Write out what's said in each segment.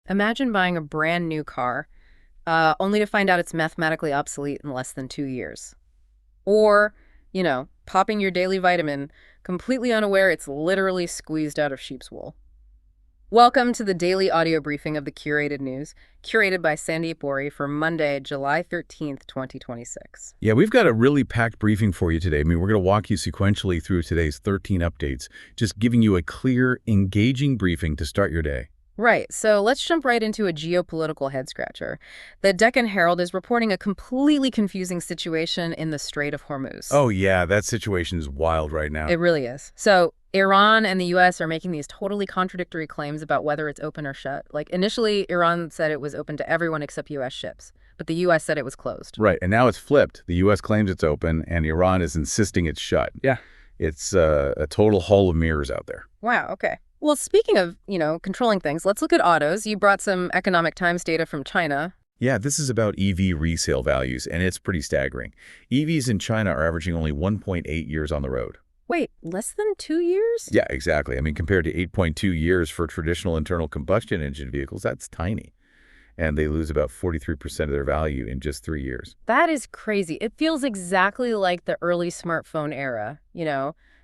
Imagine buying a brand new car, only to find out it's mathematically obsolete in less than 2 years. Or, popping your daily vitamin, completely unaware it's literally squeezed out of sheep's wool. Welcome to the daily audio briefing of the Curated News, curated by Sandeep Ohri for Monday, July 13th, 2026. Yeah, we've got a really packed briefing for you today. We're going to walk you sequentially through today's 13 updates, just giving you a clear, engaging briefing to start your day. Right, so let's jump right into a geopolitical head-scratcher. The Deccan Herald is reporting a completely confusing situation in the Strait of Hormuz. Oh, yeah, that situation is wild right now. It really is. So Iran and the U.S. are making these totally contradictory claims about whether it's open or shut. Like, initially, Iran said it was open to everyone except U.S. ships, but the U.S. said it was closed. Right, and now it's flipped. The U.S. claims it's open, and Iran is insisting it's shut. Yeah. It's a total hall of mirrors out there. Wow, okay. Well, speaking of, controlling things, let's look at autos. You brought some Economic Times data from China. Yeah, this is about EV resale values, and it's pretty staggering. EVs in China are averaging only 1.8 years on the road. Wait, less than 2 years? Yeah, exactly. Compared to 8.2 years for traditional internal combustion engine vehicles, that's tiny. And they lose about 43% of their value in just 3 years. That is crazy. It feels exactly like the early smartphone era,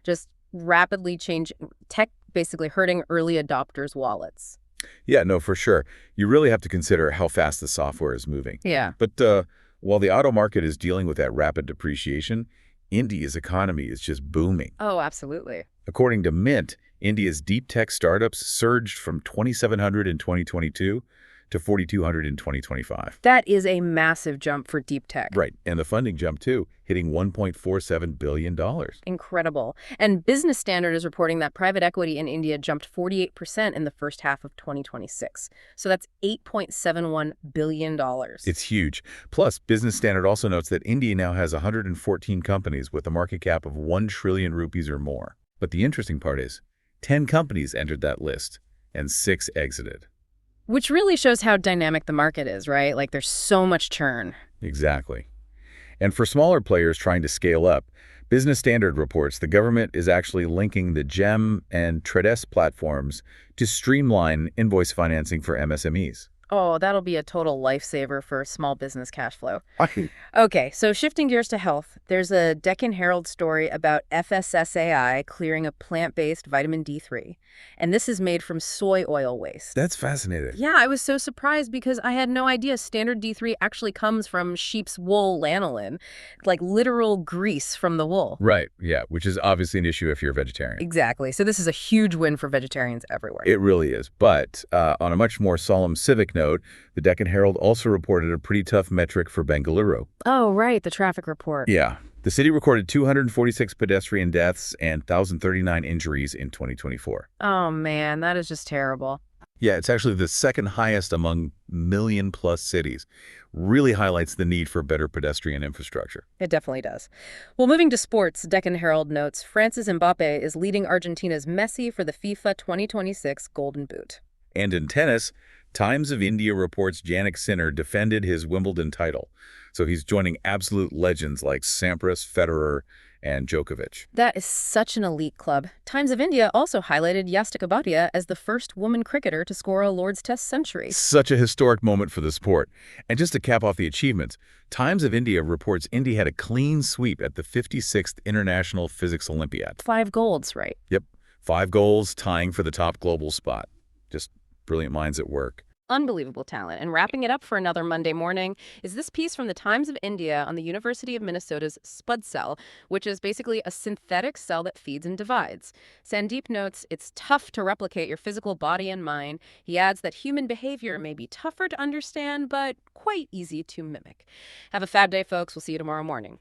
just rapidly changing tech, basically hurting early adopters' wallets. Yeah, no, for sure. You really have to consider how fast the software is moving. Yeah. But while the auto market is dealing with that rapid depreciation, India's economy is just booming. Oh, absolutely. According to Mint, India's deep tech startups surged from 2,700 in 2022 to 4,200 in 2025. That is a massive jump for deep tech. Right, and the funding jumped too, hitting $1.47 billion. Incredible. And Business Standard is reporting that private equity in India jumped 48% in the first half of 2026. So that's $8.71 billion. It's huge. Plus, Business Standard also notes that India now has 114 companies with a market cap of 1 trillion rupees or more. But the interesting part is, 10 companies entered that list, and 6 exited. Which really shows how dynamic the market is, right? Like, there's so much churn. Exactly. And for smaller players trying to scale up, Business Standard reports the government is actually linking the GEM and Tredes platforms to streamline invoice financing for MSMEs. Oh, that'll be a total lifesaver for small business cash flow. Okay, so shifting gears to health, there's a Deccan Herald story about FSSAI clearing a plant-based vitamin D3. And this is made from soy oil waste. That's fascinating. Yeah, I was so surprised because I had no idea standard D3 actually comes from sheep's wool lanolin, like literal grease from the wool. Right, yeah, which is obviously an issue if you're a vegetarian. Exactly. So this is a huge win for vegetarians everywhere. It really is. But on a much more solemn civic note, the Deccan Herald also reported a pretty tough metric for Bengaluru. Oh, right, the traffic report. Yeah. The city recorded 246 pedestrian deaths and 1,039 injuries in 2024. Oh, man, that is just terrible. Yeah, it's actually the second highest among million-plus cities. Really highlights the need for better pedestrian infrastructure. It definitely does. Well, moving to sports, Deccan Herald notes France's Mbappe is leading Argentina's Messi for the FIFA 2026 Golden Boot. And in tennis, Times of India reports Jannik Sinner defended his Wimbledon title. So he's joining absolute legends like Sampras, Federer, and Djokovic. That is such an elite club. Times of India also highlighted Yastika Bhatia as the first woman cricketer to score a Lord's Test century. Such a historic moment for the sport. And just to cap off the achievements, Times of India reports India had a clean sweep at the 56th International Physics Olympiad. 5 golds, right? Yep. 5 goals, tying for the top global spot. Just brilliant minds at work. Unbelievable talent. And wrapping it up for another Monday morning is this piece from the Times of India on the University of Minnesota's Spud cell, which is basically a synthetic cell that feeds and divides. Sandeep notes it's tough to replicate your physical body and mind. He adds that human behavior may be tougher to understand, but quite easy to mimic. Have a fab day, folks. We'll see you tomorrow morning.